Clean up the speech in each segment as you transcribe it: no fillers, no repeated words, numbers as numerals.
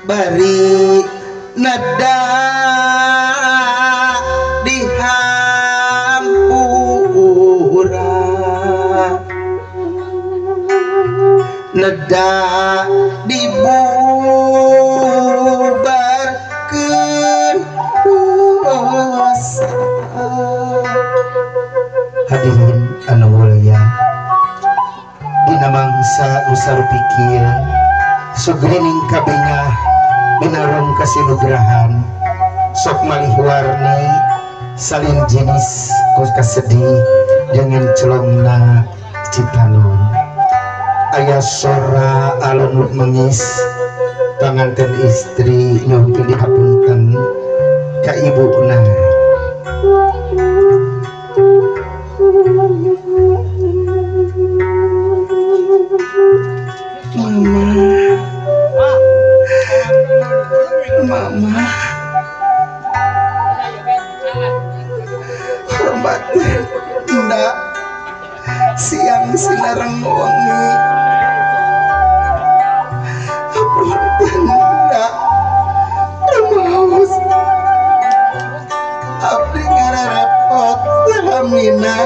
bari nada di hampura nada dibubarkeun dosa. Hadirin anu mulia, dina mangsa nu sarupikeun sugrining kabengah binarung kasinugrahan sok malih warni salin jenis kos kasedih dengan celongna Cipanon aya sora alun mengis panganten istri nyongkeun dihapunten ka ibuna. Mama hormatin ndak siang sinareng wengi hormatin ndak maos abdi ngararepot lamina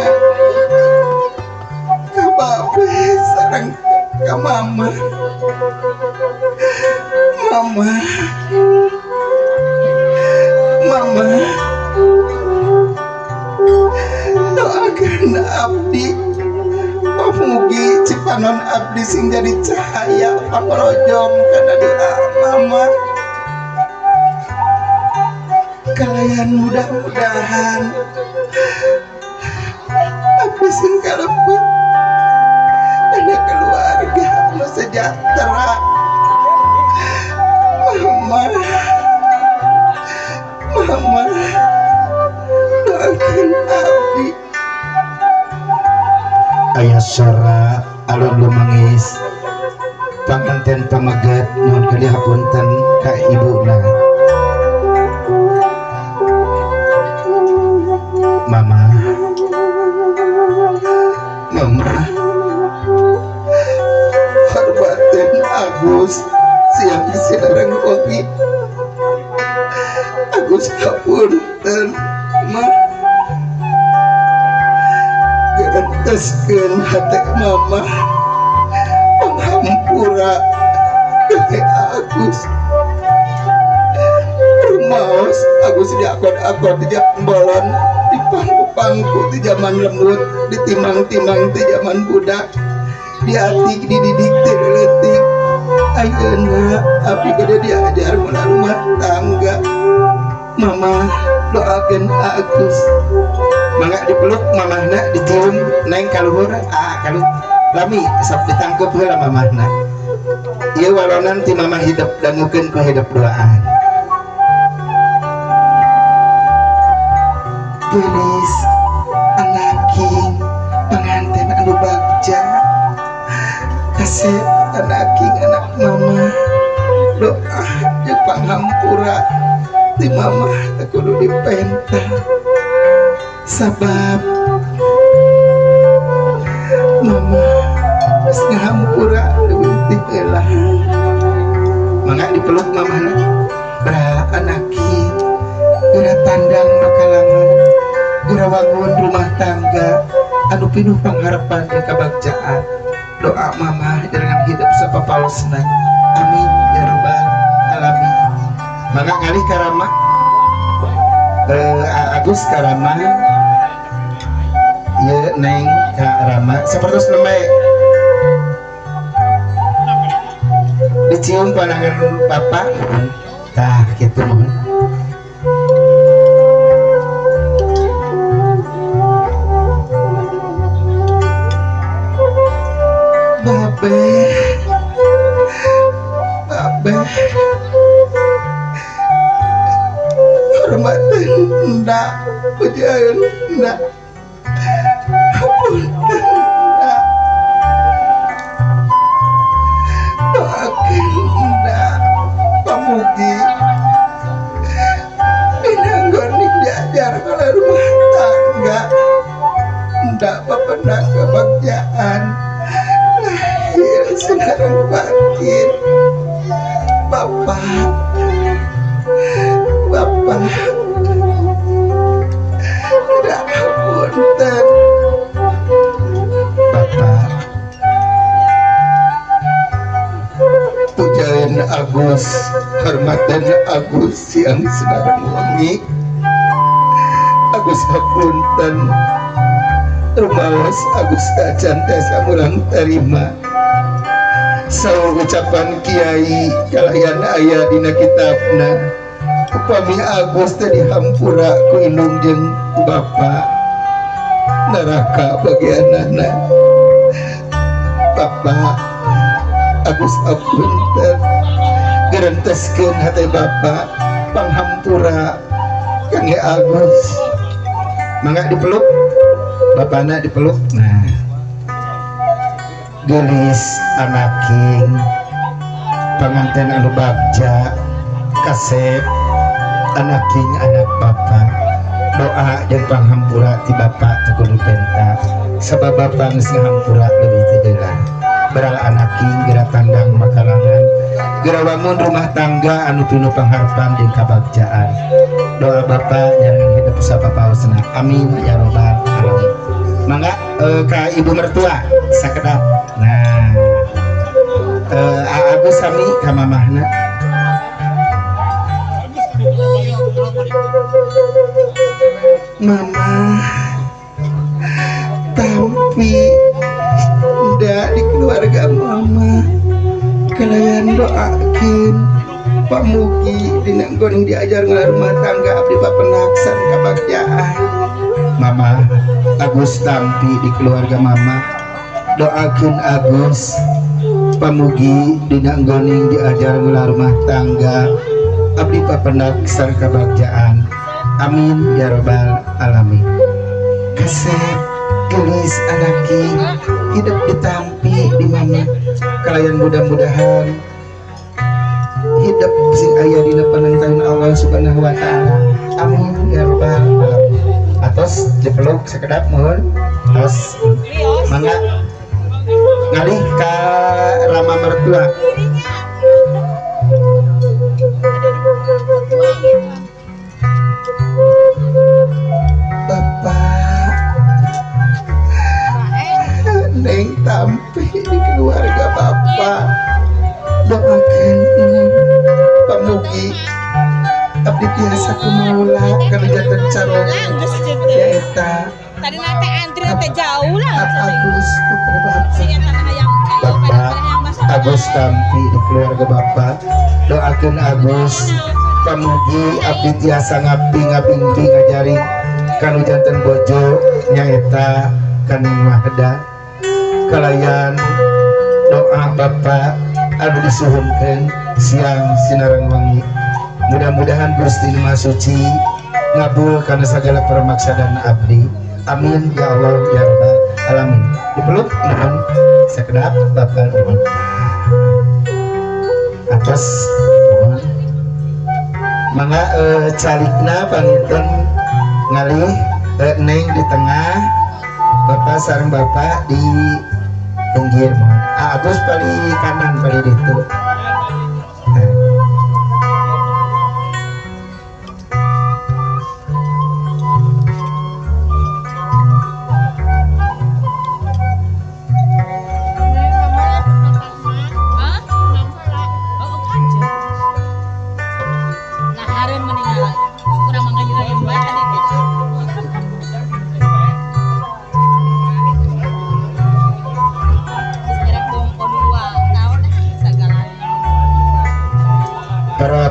ka babe sareng ka mama. Mama doakan abdi pamugi Cipanon abdi sing jadi cahaya pangrojom kana doa mama. Kalian mudah-mudahan abdi sing kalebet ada keluarga anu sejahtera. Mama doakan abdi. Aya sora alun lumangis panganten pamagat nuhun kali hapunten ka ibuna. Mama hormatin Agus siang sinareng wengi. Agus hapunten mah ganteskeun hate mama panghampura ke Agus. Rumaos Agus diakon-akon di jambalon di pangku-pangku di zaman lembut di timang-timang di zaman budak diatik dididik terletik. Ayeuna abdi gede diajar mun rumah tangga. Mama doakeun Agus mangga dipeluk mamahna dicium neng kaluhur kalu lami sok ditangkep heula mamahna. Ieu walonan ti mama hidup dangukeun ku hidup doaan. Gelis anaking panganten anu bagja kasih anaking anak mama doa jeung panghampura ti mama kudu dipenta sabab mama geus ngahampura leuwih ti heula. Mangga dipeluk mamana bra anaki geura tandang makalangan geura wangun rumah tangga anu pinuh pangharapan jeung kabagjaan. Doa mama jangan hidup sapapalosna amin ya rabbal alamin. Mangga ngalih karama Agus karama ya neng Kak Rama seperti nembe dicium pandangan bapak tah gitu mohon babe hormatan ndak pujian ndak ndak doakan ndak pamugi binanggoning diajar kalau rumah tangga ndak pernah kebahagiaan lahir sekarang batin bapak ndak punten bapak pujain Agus hormatan Agus yang sekarang wangi Agus hapunten rumaos Agus kacantiasa mulang terima saur ucapan Kiai kalayan aya dina kitabna upami Agus tadi hampura ku indung jeung Bapak neraka bagianana Bapak Agus apunten gerenteskeun hate Bapak panghampura Kang Agus mangga dipeluk bapana dipeluk nah gelis anaking panganten anu bagja kasep anaking anak bapak doa dan panghampura ti bapak tukul penta sabab bapak geus ngahampura leuwih teu deula berala anaking geura tandang makalangan geura wangun rumah tangga anu pinuh pangharpan jeung kabagjaan doa bapak nyareun hidup sapapaosna amin ya robbal alamin mangga ka ibu mertua sakedap nah Agus sami ka mamahna mama tapi ndak di keluarga mama kalian doakin pamugi dina nggon diajar ngala rumah tangga abdi papenaksan kabagjaan mama Agus tampi di keluarga mama doakeun Agus pamugi dina nggoning diajar ngala rumah tangga abdi papenaksan kabagjaan amin ya robbal alamin kasep gelis anaki hidup ditampi di mama kalayan mudah-mudahan hidup sing aya dina panantaun Allah subhanahu wa ta'ala amin ya robbal alamin atos dipeluk sekedap mohon tos mangga ngalih ka Rama mertua Bapak neng tampi di keluarga Bapak doakan pamugi abdi tiasa kumaula kana janten calon yaeta tadi nate antri nate jauh lah Agus putra Bapak Agus tampi di keluarga Bapak doakan Agus pamugi abdi tiasa ngabdi ngajari kanu janten bojo nyaeta kaning mahda kalayan doa Bapak anu disuhunkeun siang sinareng wangi mudah-mudahan Gusti Maha Suci ngabul kana sagala permaksudana abdi amin ya Allah ya rabbal alamin dipeluk mohon sakedap Bapak mohon atas mohon mangga calikna panginten ngalih neng di tengah Bapak sareng Bapak di pinggir mohon Agus paling kanan paling itu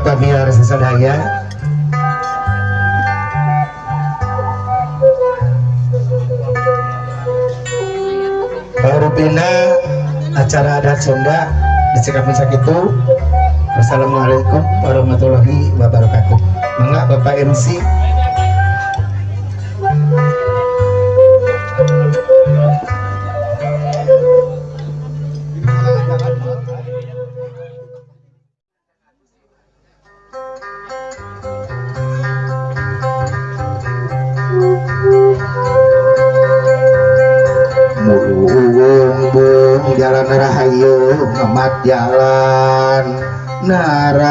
pamirsa sadaya, rupina acara adat Sunda dicekapun sakitu. Wassalamualaikum warahmatullahi wabarakatuh. Mangga Bapak MC. Mulung jalan rahayu ngemat jalan nararabi.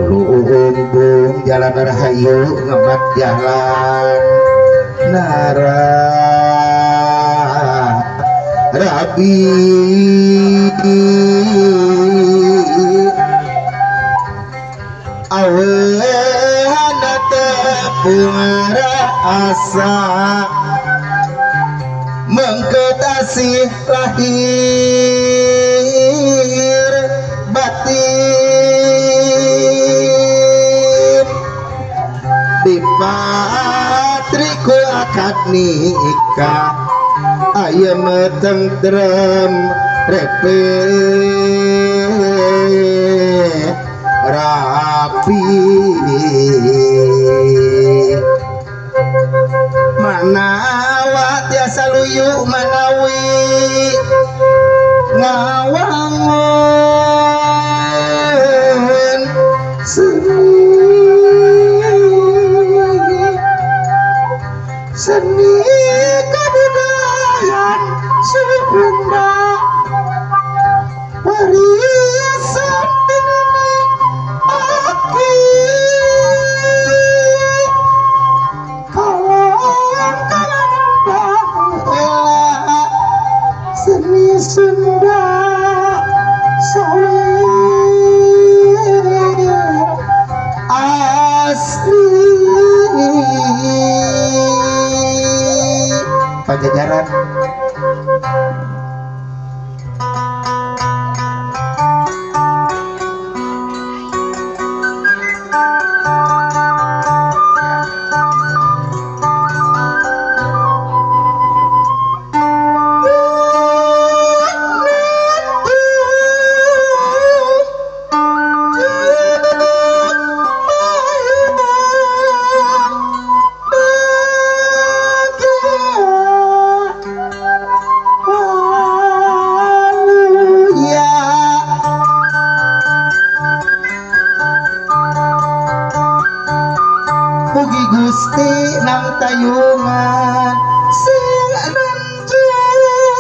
Mulung jalan rahayu ngemat jalan nararabi. Awehana tepungara asa mengketasi lahir batin di patriku akad nikah ayam tentrem repe rapi manawat ya saluyu manawi ngawangun seni kebudayaan Sunda warisan seni Sunda asli Pajajaran. Mugi Gusti nang tayungan sing nanjut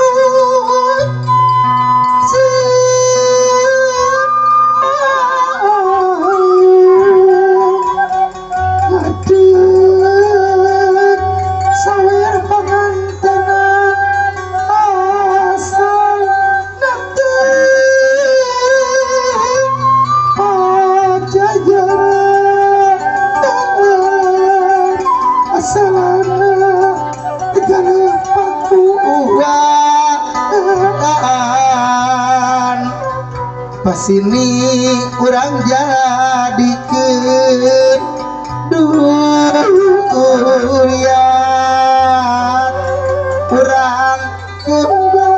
ngadeg sawer pangantenan asal nanti Pajajaran asalana tegala pakuan pasini kurang jadikeun durian kurang kembangkeun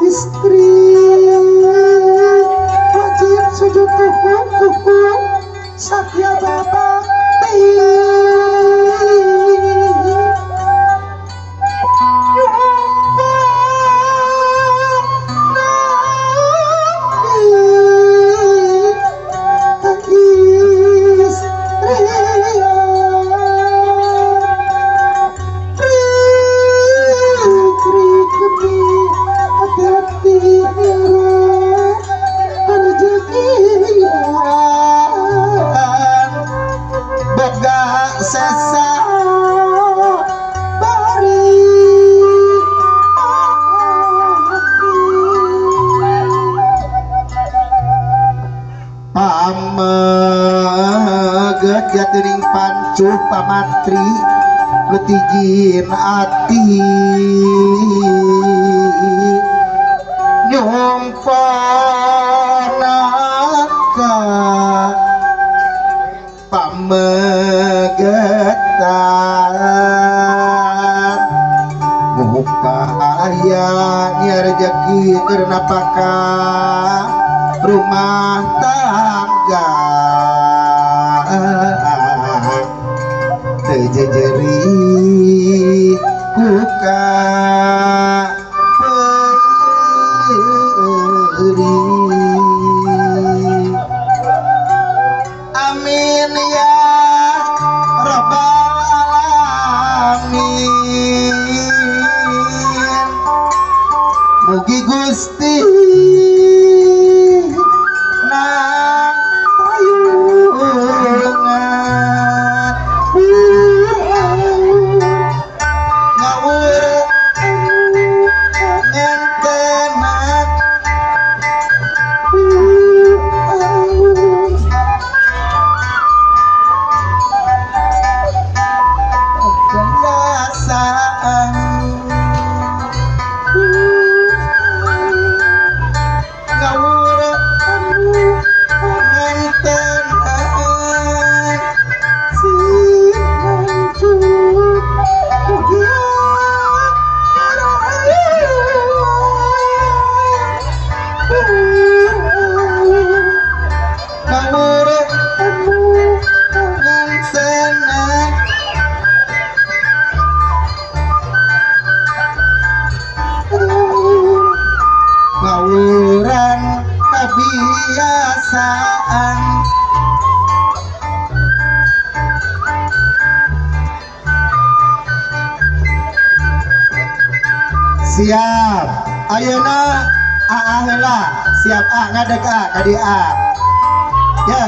istri wajib sujud tuhun satya babakti Pameget jatining pancuh pamatri letijin ati nyompanaka pamegetan upaya nya rezeki karena paka rumah tangga tejejeri buka peri amin ya rabbal alamin mugi Gusti nang payungan ngawur entenan kebiasaan ngawur entenan sinanjuk ngawur entenan ngawuran kebiasaan siap ayeuna heula siap ngadeg ka dia ya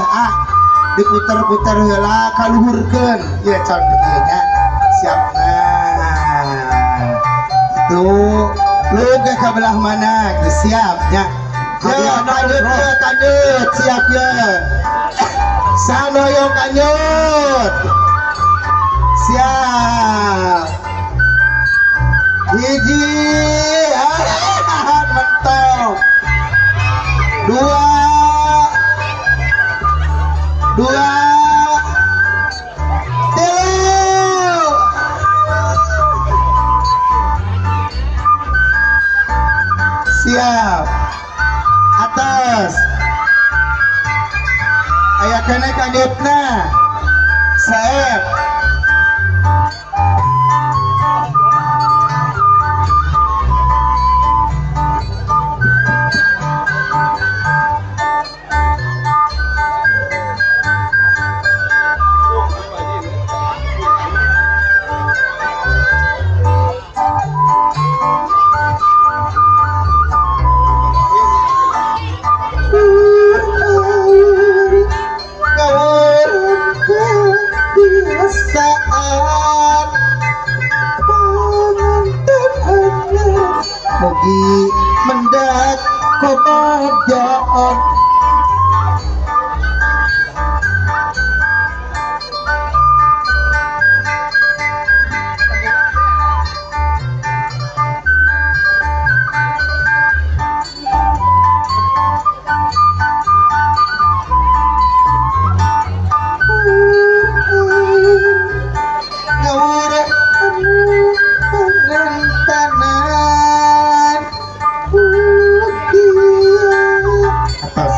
diputer-puter heula kaluhurkeun ya can nya siap tuh lu ke belah mana siapnya ya kanyut siap ya sanoyo kanyut siap hiji mentok dua tilu siap atas aya kena kanyutna saeb saat pengantin mugi mendak kebahagiaan pengantanan atas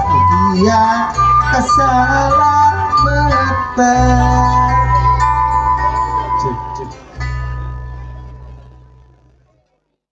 dia keselamatan